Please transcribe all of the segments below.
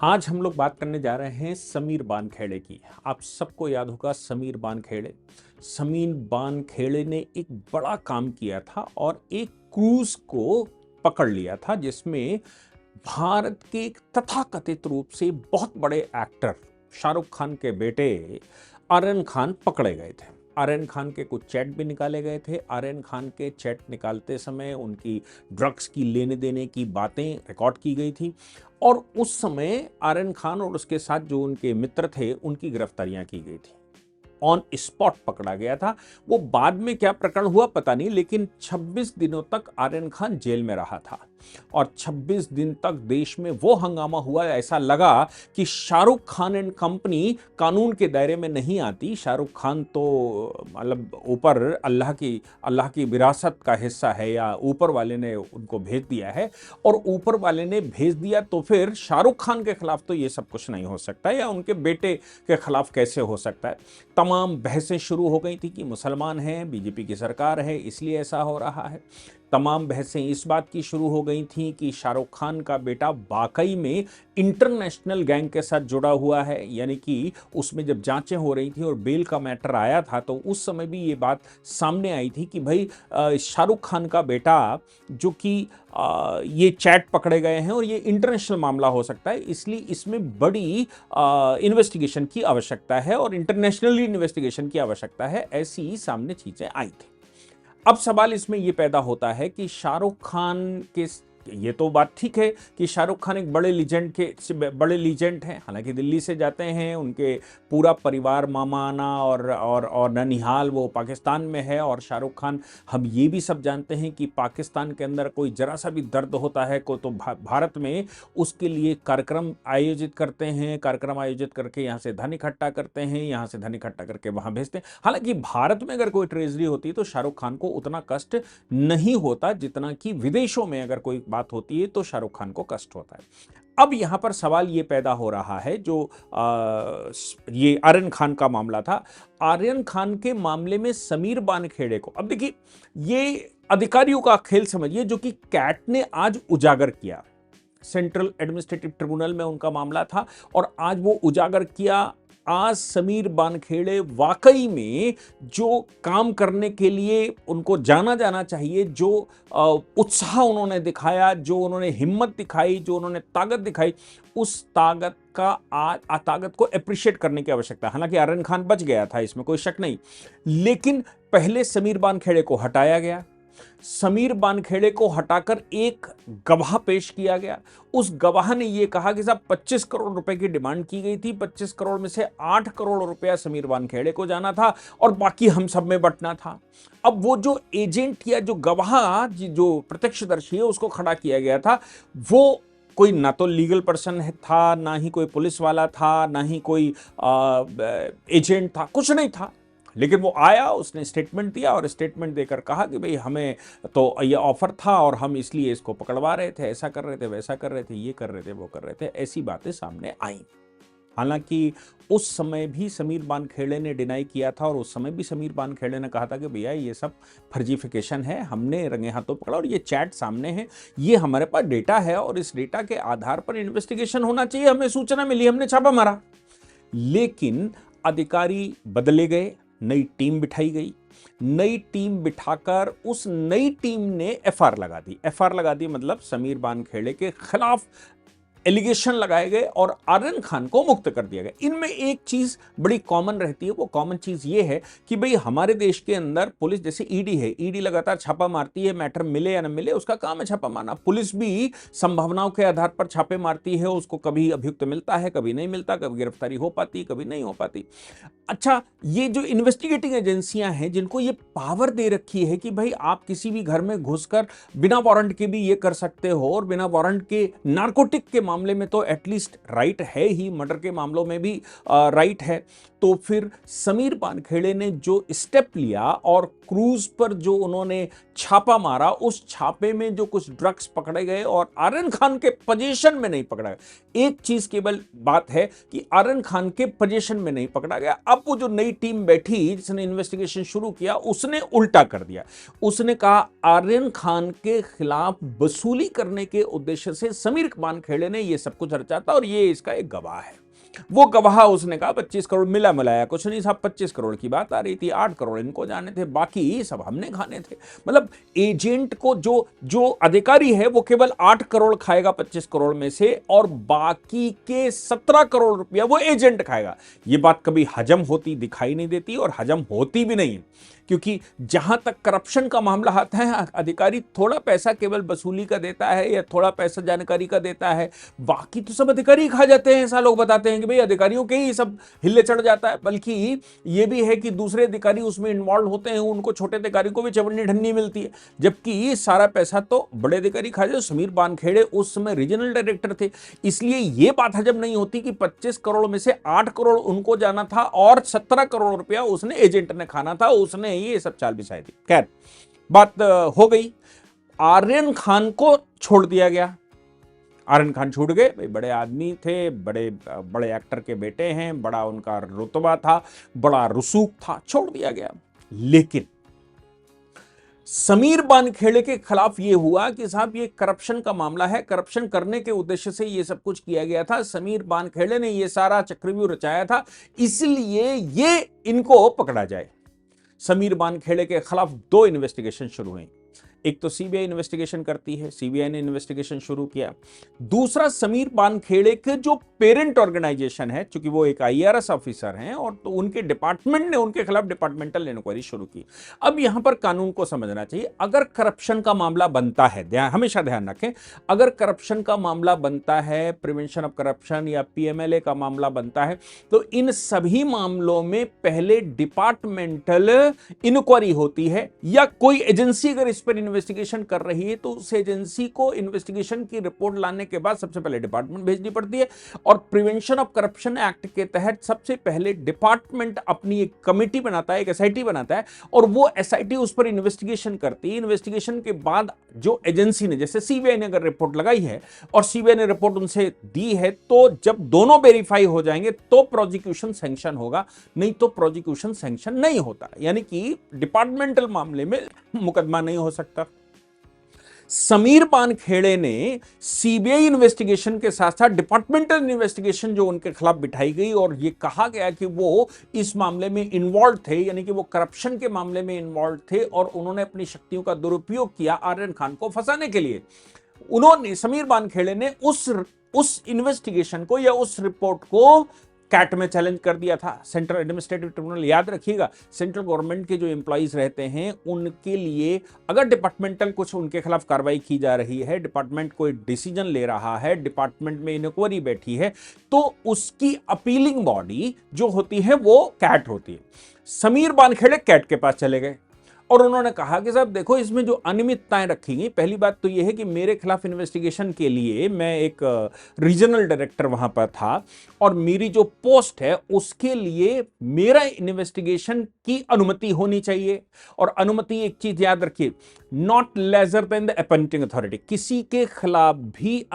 आज हम लोग बात करने जा रहे हैं समीर बानखेड़े की। आप सबको याद होगा समीर बानखेड़े। समीर बानखेड़े ने एक बड़ा काम किया था और एक क्रूज को पकड़ लिया था जिसमें भारत के एक तथाकथित रूप से बहुत बड़े एक्टर शाहरुख खान के बेटे आर्यन खान पकड़े गए थे। आर्यन खान के कुछ चैट भी निकाले गए थे। आर्यन खान के चैट निकालते समय उनकी ड्रग्स की लेने देने की बातें रिकॉर्ड की गई थी और उस समय आर्यन खान और उसके साथ जो उनके मित्र थे उनकी गिरफ्तारियां की गई थी। ऑन स्पॉट पकड़ा गया था। वो बाद में क्या प्रकरण हुआ पता नहीं, लेकिन 26 दिनों तक आर्यन खान जेल में रहा था और 26 दिन तक देश में वो हंगामा हुआ, ऐसा लगा कि शाहरुख खान एंड कंपनी कानून के दायरे में नहीं आती। शाहरुख खान तो मतलब ऊपर अल्लाह की विरासत का हिस्सा है या ऊपर वाले ने उनको भेज दिया है, और ऊपर वाले ने भेज दिया तो फिर शाहरुख खान के खिलाफ तो ये सब कुछ नहीं हो सकता या उनके बेटे के खिलाफ कैसे हो सकता है। तमाम बहसें शुरू हो गई थी कि मुसलमान हैं, बीजेपी की सरकार है इसलिए ऐसा हो रहा है। तमाम बहसें इस बात की शुरू हो गई थी कि शाहरुख खान का बेटा वाकई में इंटरनेशनल गैंग के साथ जुड़ा हुआ है, यानी कि उसमें जब जांचें हो रही थी और बेल का मैटर आया था तो उस समय भी ये बात सामने आई थी कि भाई शाहरुख खान का बेटा जो कि ये चैट पकड़े गए हैं और ये इंटरनेशनल मामला हो सकता है, इसलिए इसमें बड़ी इन्वेस्टिगेशन की आवश्यकता है और इंटरनेशनली इन्वेस्टिगेशन की आवश्यकता है, ऐसी सामने चीजें आई थी। अब सवाल इसमें यह पैदा होता है कि शाहरुख खान के, ये तो बात ठीक है कि शाहरुख खान एक बड़े लीजेंड हैं, हालांकि दिल्ली से जाते हैं, उनके पूरा परिवार मामाना और ननिहाल वो पाकिस्तान में है। और शाहरुख खान, हम ये भी सब जानते हैं कि पाकिस्तान के अंदर कोई जरा सा भी दर्द होता है को तो भारत में उसके लिए कार्यक्रम आयोजित करते हैं, कार्यक्रम आयोजित करके यहाँ से धन इकट्ठा करते हैं, यहाँ से धन इकट्ठा करके वहाँ भेजते हैं। हालांकि भारत में अगर कोई ट्रेजरी होती है तो शाहरुख खान को उतना कष्ट नहीं होता जितना कि विदेशों में अगर कोई बात होती है तो शाहरुख खान को कष्ट होता है। अब यहां पर सवाल यह पैदा हो रहा है जो ये आर्यन खान का मामला था। आर्यन खान के मामले में समीर बानखेड़े को, अब देखिए ये अधिकारियों का खेल समझिए जो कि कैट ने आज उजागर किया। सेंट्रल एडमिनिस्ट्रेटिव ट्रिब्यूनल में उनका मामला था और आज वो उजागर किया। आज समीर बानखेड़े वाकई में जो काम करने के लिए उनको जाना जाना चाहिए, जो उत्साह उन्होंने दिखाया, जो उन्होंने हिम्मत दिखाई, जो उन्होंने ताकत दिखाई, उस ताकत को अप्रिशिएट करने की आवश्यकता है। हालांकि आर्यन खान बच गया था, इसमें कोई शक नहीं, लेकिन पहले समीर बानखेड़े को हटाया गया। समीर बानखेड़े को हटाकर एक गवाह पेश किया गया। उस गवाह ने यह कहा कि साहब 25 करोड़ रुपए की डिमांड की गई थी, 25 करोड़ में से 8 करोड़ रुपया समीर बानखेड़े को जाना था और बाकी हम सब में बंटना था। अब वो जो एजेंट या जो गवाह जो प्रत्यक्षदर्शी है उसको खड़ा किया गया था, वो कोई ना तो लीगल पर्सन था, ना ही कोई पुलिस वाला था, ना ही कोई एजेंट था, कुछ नहीं था। लेकिन वो आया, उसने स्टेटमेंट दिया और स्टेटमेंट देकर कहा कि भाई हमें तो ये ऑफर था और हम इसलिए इसको पकड़वा रहे थे, ऐसा कर रहे थे, वैसा कर रहे थे, ये कर रहे थे, वो कर रहे थे, ऐसी बातें सामने आई। हालांकि उस समय भी समीर बानखेड़े ने डिनाई किया था और उस समय भी समीर बानखेड़े ने कहा था कि भैया ये सब फर्जीफिकेशन है, हमने रंगे हाथों पकड़ा और ये चैट सामने है, ये हमारे पास डेटा है और इस डेटा के आधार पर इन्वेस्टिगेशन होना चाहिए, हमें सूचना मिली, हमने छापा मारा। लेकिन अधिकारी बदले गए, नई टीम बिठाई गई। नई टीम बिठाकर उस नई टीम ने एफआईआर लगा दी। एफआईआर लगा दी मतलब समीर बानखेड़े के खिलाफ एलिगेशन लगाए गए और आर्यन खान को मुक्त कर दिया गया। इनमें एक चीज बड़ी कॉमन रहती है, वो कॉमन चीज ये है कि भाई हमारे देश के अंदर पुलिस, जैसे ईडी है, ईडी लगातार छापा मारती है, मैटर मिले या न मिले उसका काम है छापा मारना। पुलिस भी संभावनाओं के आधार पर छापे मारती है, उसको कभी अभियुक्त मिलता है, कभी नहीं मिलता, कभी गिरफ्तारी हो पाती, कभी नहीं हो पाती। अच्छा, ये जो इन्वेस्टिगेटिंग एजेंसियां हैं जिनको ये पावर दे रखी है कि भाई आप किसी भी घर में घुसकर बिना वारंट के भी ये कर सकते हो, और बिना वारंट के नारकोटिक के मामले में तो एटलीस्ट राइट है ही, मर्डर के मामलों में भी राइट है। तो फिर समीर बानखेड़े ने जो स्टेप लिया और क्रूज पर जो उन्होंने छापा मारा, उस छापे में जो कुछ ड्रग्स पकड़े गए और आर्यन खान के पोजीशन में नहीं पकड़ा गया। एक चीज केवल बात है कि आर्यन खान के पोजीशन में नहीं पकड़ा गया। अब वो जो नई टीम बैठी जिसने इन्वेस्टिगेशन शुरू किया, उसने उल्टा कर दिया। उसने कहा आर्यन खान के खिलाफ वसूली करने के उद्देश्य से समीर बानखेड़े ने ये सब कुछ रचा था और ये इसका एक गवाह है। वो गवाह उसने कहा 25 करोड़ मिला मिलाया कुछ नहीं साहब, 25 करोड़ की बात आ रही थी, 8 करोड़ इनको जाने थे, बाकी सब हमने खाने थे। मतलब एजेंट को जो जो अधिकारी है वो केवल 8 करोड़ खाएगा 25 करोड़ में से, और बाकी के 17 करोड़ रुपया वो एजेंट खाएगा। ये बात कभी हजम होती दिखाई नहीं देती और हजम होती भी नहीं, क्योंकि जहां तक करप्शन का मामला आता है, अधिकारी थोड़ा पैसा केवल वसूली का देता है या थोड़ा पैसा जानकारी का देता है, बाकी तो सब अधिकारी खा जाते हैं। ऐसा लोग बताते हैं कि भाई अधिकारियों के ही सब हिल्ले चढ़ जाता है। बल्कि ये भी है कि दूसरे अधिकारी उसमें इन्वॉल्व होते हैं, उनको छोटे अधिकारी को भी चवन्नी ढन्नी मिलती है, जबकि सारा पैसा तो बड़े अधिकारी खा जाते। समीर वानखेड़े उस समय रीजनल डायरेक्टर थे, इसलिए ये बात हजम नहीं होती कि 25 करोड़ में से 8 करोड़ उनको जाना था और 17 करोड़ रुपया उसने एजेंट ने खाना था, उसने ये सब चाल बिछाई थी। खैर बात हो गई, आर्यन खान को छोड़ दिया गया। आर्यन खान छूट गए, भाई बड़े आदमी थे, बड़े बड़े एक्टर के बेटे हैं, बड़ा उनका रुतबा था, बड़ा रसूख था, छोड़ दिया गया। लेकिन समीर वानखेड़े के खिलाफ यह हुआ कि साहब ये करप्शन का मामला है, करप्शन करने के उद्देश्य से ये सब कुछ किया गया था, समीर वानखेड़े ने ये सारा चक्रव्यूह रचाया था, इसलिए ये इनको पकड़ा जाए। समीर वानखेड़े के खिलाफ 2 इन्वेस्टिगेशन शुरू हुई। एक तो सीबीआई इन्वेस्टिगेशन करती है, सीबीआई ने इन्वेस्टिगेशन शुरू किया। दूसरा, समीर वानखेड़े के जो पेरेंट ऑर्गेनाइजेशन है, क्योंकि वो एक आईआरएस ऑफिसर हैं, और तो उनके डिपार्टमेंट ने उनके खिलाफ डिपार्टमेंटल इंक्वायरी शुरू की। अब यहां पर कानून को समझना चाहिए। अगर करप्शन का मामला बनता है, हमेशा ध्यान रखें, अगर करप्शन का मामला बनता है, प्रिवेंशन ऑफ करप्शन या पीएमएलए का मामला बनता है, तो इन सभी मामलों में पहले डिपार्टमेंटल इंक्वायरी होती है, या कोई एजेंसी अगर इस पर इन्वेस्टिगेशन कर रही है तो उस एजेंसी को इन्वेस्टिगेशन की रिपोर्ट लाने के बाद सबसे पहले डिपार्टमेंट भेजनी पड़ती है। और प्रिवेंशन ऑफ करप्शन एक्ट के तहत सबसे पहले डिपार्टमेंट अपनी एक कमेटी बनाता है, एक एसआईटी बनाता है, और वो एसआईटी उस पर इन्वेस्टिगेशन करती है। इन्वेस्टिगेशन के बाद जो एजेंसी ने, जैसे सीबीआई ने अगर रिपोर्ट लगाई है और सीबीआई ने रिपोर्ट उनसे दी है, तो जब दोनों वेरीफाई हो जाएंगे तो प्रोसिक्यूशन सैंक्शन होगा, नहीं तो प्रोसिक्यूशन सैंक्शन नहीं होता। यानी कि डिपार्टमेंटल मामले में मुकदमा नहीं हो सकता। समीर वानखेड़े ने सीबीआई इन्वेस्टिगेशन के साथ साथ डिपार्टमेंटल इन्वेस्टिगेशन जो उनके खिलाफ बिठाई गई, और यह कहा गया कि वो इस मामले में इन्वॉल्व थे, यानी कि वो करप्शन के मामले में इन्वॉल्व थे और उन्होंने अपनी शक्तियों का दुरुपयोग किया आर्यन खान को फंसाने के लिए। उन्होंने, समीर वानखेड़े ने उस इन्वेस्टिगेशन को या उस रिपोर्ट को कैट में चैलेंज कर दिया था, सेंट्रल एडमिनिस्ट्रेटिव ट्रिब्यूनल। याद रखिएगा, सेंट्रल गवर्नमेंट के जो एम्प्लॉइज रहते हैं उनके लिए अगर डिपार्टमेंटल कुछ उनके खिलाफ कार्रवाई की जा रही है, डिपार्टमेंट कोई डिसीजन ले रहा है, डिपार्टमेंट में इंक्वायरी बैठी है, तो उसकी अपीलिंग बॉडी जो होती है वो कैट होती है। समीर वानखेड़े कैट के पास चले गए और उन्होंने कहा कि साहब देखो, इसमें जो अनियमितताएं रखी गई, पहली बात तो यह है कि मेरे खिलाफ इन्वेस्टिगेशन के लिए मैं एक रीजनल डायरेक्टर वहां पर था, और मेरी जो पोस्ट है उसके लिए मेरा इन्वेस्टिगेशन की अनुमति होनी चाहिए। और अनुमति, एक चीज याद रखिए, not lesser than the appointing authority. किसी के खिलाफ भी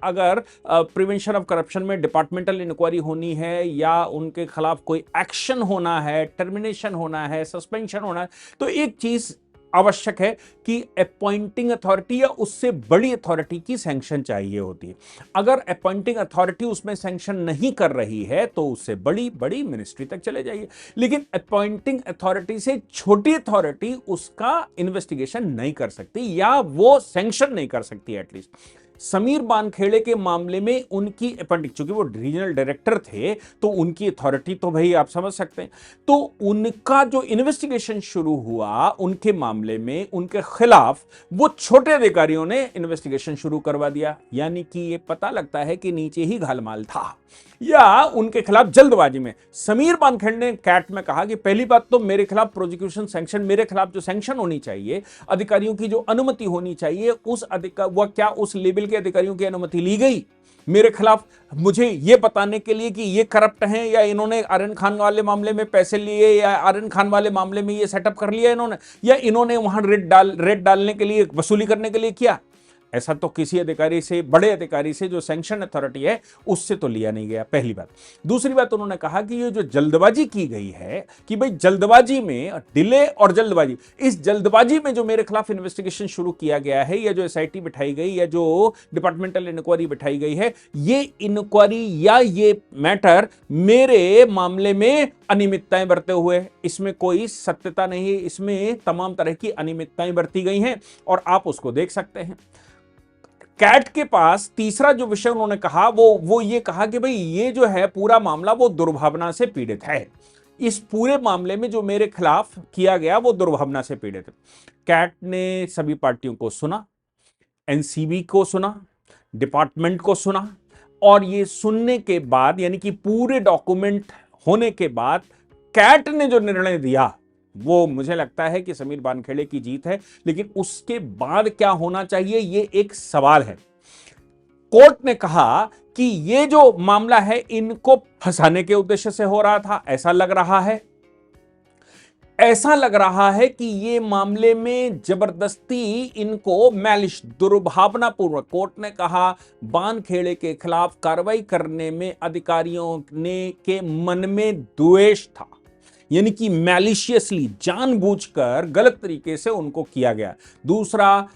अगर प्रिवेंशन ऑफ करप्शन में डिपार्टमेंटल इंक्वायरी होनी है, या उनके खिलाफ कोई एक्शन होना है, टर्मिनेशन होना है, सस्पेंशन होना है, तो एक चीज आवश्यक है कि अपॉइंटिंग अथॉरिटी या उससे बड़ी अथॉरिटी की सैंक्शन चाहिए होती है। अगर अपॉइंटिंग अथॉरिटी उसमें सैंक्शन नहीं कर रही है तो उससे बड़ी बड़ी मिनिस्ट्री तक चले जाइए, लेकिन अपॉइंटिंग अथॉरिटी से छोटी अथॉरिटी उसका इन्वेस्टिगेशन नहीं कर सकती या वो सैंक्शन नहीं कर सकती एटलीस्ट। समीर वानखेड़े के मामले में उनकी अपॉइंटिंग, चूंकि वो रीजनल डायरेक्टर थे तो उनकी अथॉरिटी तो भाई आप समझ सकते हैं, तो उनका जो इन्वेस्टिगेशन शुरू हुआ उनके मामले में, उनके खिलाफ वो छोटे अधिकारियों ने इन्वेस्टिगेशन शुरू करवा दिया। यानी कि ये पता लगता है कि नीचे ही घालमाल था, या उनके खिलाफ जल्दबाजी में। समीर वानखेड़े ने कैट में कहा कि पहली बात तो मेरे खिलाफ प्रोसिक्यूशन सैंक्शन, मेरे खिलाफ जो सैंक्शन होनी चाहिए, अधिकारियों की जो अनुमति होनी चाहिए, वह क्या उस लेवल के अधिकारियों की अनुमति ली गई मेरे खिलाफ, मुझे यह बताने के लिए कि ये करप्ट हैं, या इन्होंने आर्यन खान वाले मामले में पैसे लिए, या आर्यन खान वाले मामले में ये सेटअप कर लिया इन्होंने, या इन्होंने वहां रेड डालने के लिए, वसूली करने के लिए किया। ऐसा तो किसी अधिकारी से, बड़े अधिकारी से जो सैंक्शन अथॉरिटी है, उससे तो लिया नहीं गया, पहली बात। दूसरी बात, उन्होंने कहा कि ये जो जल्दबाजी की गई है कि भाई जल्दबाजी में डिले और जल्दबाजी, इस जल्दबाजी में जो मेरे खिलाफ इन्वेस्टिगेशन शुरू किया गया है, या जो एसआईटी बिठाई गई, या जो डिपार्टमेंटल इंक्वायरी बिठाई गई है, ये इंक्वायरी या ये मैटर मेरे मामले में अनियमितताएं बरते हुए, इसमें कोई सत्यता नहीं है, इसमें तमाम तरह की अनियमितताएं बरती गई हैं और आप उसको देख सकते हैं। कैट के पास तीसरा जो विषय उन्होंने कहा वो ये कहा कि भाई ये जो है पूरा मामला वो दुर्भावना से पीड़ित है। इस पूरे मामले में जो मेरे खिलाफ किया गया वो दुर्भावना से पीड़ित है। कैट ने सभी पार्टियों को सुना, एनसीबी को सुना, डिपार्टमेंट को सुना, और ये सुनने के बाद, यानी कि पूरे डॉक्यूमेंट होने के बाद, कैट ने जो निर्णय दिया वो मुझे लगता है कि समीर वानखेड़े की जीत है। लेकिन उसके बाद क्या होना चाहिए, ये एक सवाल है। कोर्ट ने कहा कि ये जो मामला है इनको फंसाने के उद्देश्य से हो रहा था, ऐसा लग रहा है। ऐसा लग रहा है कि ये मामले में जबरदस्ती इनको मैलिश, दुर्भावनापूर्वक, कोर्ट ने कहा वानखेड़े के खिलाफ कार्रवाई करने में अधिकारियों ने के मन में द्वेष था, यानी कि मैलिशियसली, जानबूझकर गलत तरीके से उनको किया गया। दूसरा,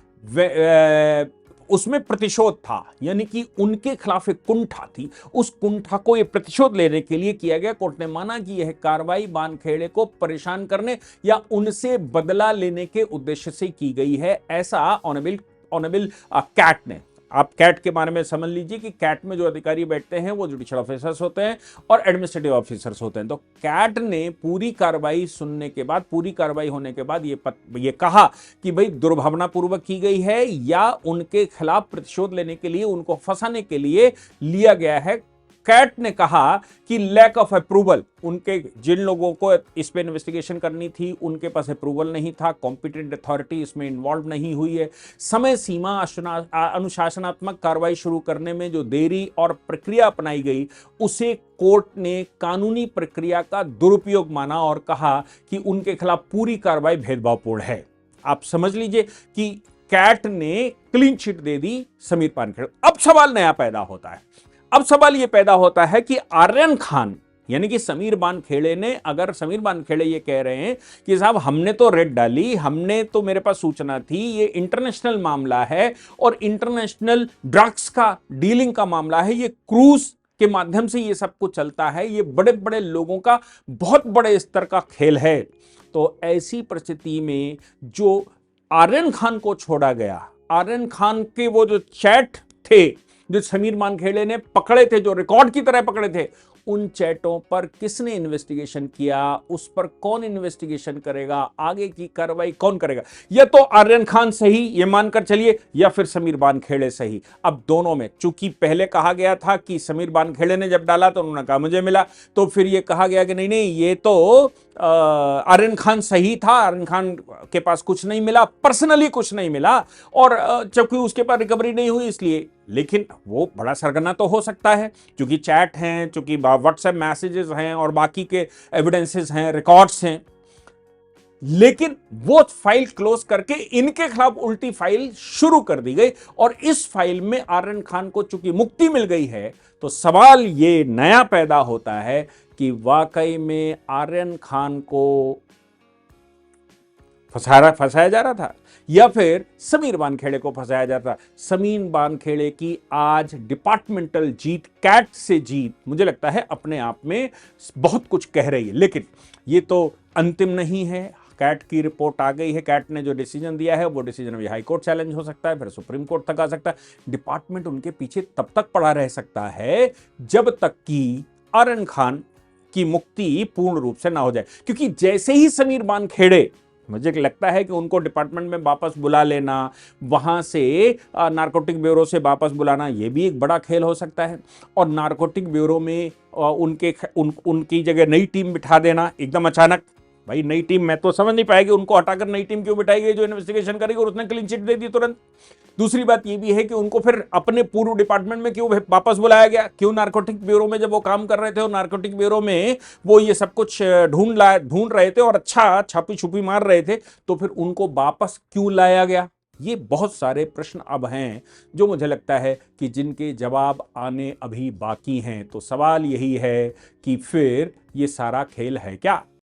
उसमें प्रतिशोध था, यानी कि उनके खिलाफ एक कुंठा थी, उस कुंठा को ये प्रतिशोध लेने के लिए किया गया। कोर्ट ने माना कि यह कार्रवाई वानखेड़े को परेशान करने या उनसे बदला लेने के उद्देश्य से की गई है, ऐसा ऑनरेबल कैट ने। आप कैट के बारे में समझ लीजिए कि कैट में जो अधिकारी बैठते हैं वो जुडिशियल ऑफिसर्स होते हैं और एडमिनिस्ट्रेटिव ऑफिसर्स होते हैं। तो कैट ने पूरी कार्रवाई सुनने के बाद, पूरी कार्रवाई होने के बाद ये कहा कि भाई दुर्भावनापूर्वक की गई है या उनके खिलाफ प्रतिशोध लेने के लिए, उनको फंसाने के लिए लिया गया है। कैट ने कहा कि लैक ऑफ अप्रूवल, उनके जिन लोगों को इस पे इन्वेस्टिगेशन करनी थी उनके पास अप्रूवल नहीं था, कॉम्पिटेंट अथॉरिटी इसमें इन्वॉल्व नहीं हुई है, समय सीमा, अनुशासनात्मक कार्रवाई शुरू करने में जो देरी और प्रक्रिया अपनाई गई उसे कोर्ट ने कानूनी प्रक्रिया का दुरुपयोग माना और कहा कि उनके खिलाफ पूरी कार्रवाई भेदभावपूर्ण है। आप समझ लीजिए कि कैट ने क्लीन चिट दे दी समीर वानखेड़े। अब सवाल नया पैदा होता है। अब सवाल यह पैदा होता है कि आर्यन खान, यानी कि समीर वानखेड़े ने, अगर समीर वानखेड़े ये कह रहे हैं कि साहब हमने तो रेड डाली, हमने तो, मेरे पास सूचना थी, ये इंटरनेशनल मामला है और इंटरनेशनल ड्रग्स का डीलिंग का मामला है, ये क्रूज के माध्यम से ये सब कुछ चलता है, ये बड़े बड़े लोगों का बहुत बड़े स्तर का खेल है, तो ऐसी परिस्थिति में जो आर्यन खान को छोड़ा गया, आर्यन खान के वो जो चैट थे जो समीर वानखेड़े ने पकड़े थे, जो रिकॉर्ड की तरह पकड़े थे, उन चैटों पर किसने इन्वेस्टिगेशन किया, उस पर कौन इन्वेस्टिगेशन करेगा, आगे की कार्रवाई कौन करेगा? या तो आर्यन खान सही ये मानकर चलिए या फिर समीर वानखेड़े सही। अब दोनों में, चूंकि पहले कहा गया था कि समीर वानखेड़े ने जब डाला तो उन्होंने कहा मुझे मिला, तो फिर ये कहा गया कि नहीं नहीं ये तो आर्यन खान सही था, आर्यन खान के पास कुछ नहीं मिला, पर्सनली कुछ नहीं मिला, और चूंकि उसके पास रिकवरी नहीं हुई इसलिए। लेकिन वो बड़ा सरगना तो हो सकता है, क्योंकि चैट हैं, चूंकि व्हाट्सएप मैसेजेस हैं और बाकी के एविडेंसेस हैं, रिकॉर्ड्स हैं। लेकिन वो फाइल क्लोज करके इनके खिलाफ उल्टी फाइल शुरू कर दी गई और इस फाइल में आर्यन खान को चूंकि मुक्ति मिल गई है, तो सवाल ये नया पैदा होता है कि वाकई में आर्यन खान को फंसाया जा रहा था या फिर समीर वानखेड़े को फंसाया जा रहा था। समीर वानखेड़े की आज डिपार्टमेंटल जीत, कैट से जीत, मुझे लगता है अपने आप में बहुत कुछ कह रही है। लेकिन ये तो अंतिम नहीं है, कैट की रिपोर्ट आ गई है, कैट ने जो डिसीजन दिया है वो डिसीजन अभी हाई कोर्ट चैलेंज हो सकता है, फिर सुप्रीम कोर्ट तक आ सकता है। डिपार्टमेंट उनके पीछे तब तक पड़ा रह सकता है जब तक कि आर्यन खान की मुक्ति पूर्ण रूप से ना हो जाए, क्योंकि जैसे ही समीर वानखेड़े, मुझे लगता है कि उनको डिपार्टमेंट में वापस बुला लेना, वहां से नारकोटिक ब्यूरो से वापस बुलाना, ये भी एक बड़ा खेल हो सकता है। और नारकोटिक ब्यूरो में उनकी जगह नई टीम बिठा देना एकदम अचानक, भाई नई टीम, मैं तो समझ नहीं पाएगी उनको हटाकर नई टीम क्यों बिठाई गई जो इन्वेस्टिगेशन करेगी, और उसने क्लीन चिट दे दी तुरंत। दूसरी बात ये भी है कि उनको फिर अपने पूर्व डिपार्टमेंट में क्यों वापस बुलाया गया, क्यों नारकोटिक ब्यूरो में जब वो काम कर रहे थे और नारकोटिक ब्यूरो में वो ये सब कुछ ढूंढ रहे थे और अच्छा छापी छुपी मार रहे थे, तो फिर उनको वापस क्यों लाया गया? ये बहुत सारे प्रश्न अब हैं जो मुझे लगता है कि जिनके जवाब आने अभी बाकी हैं। तो सवाल यही है कि फिर ये सारा खेल है क्या?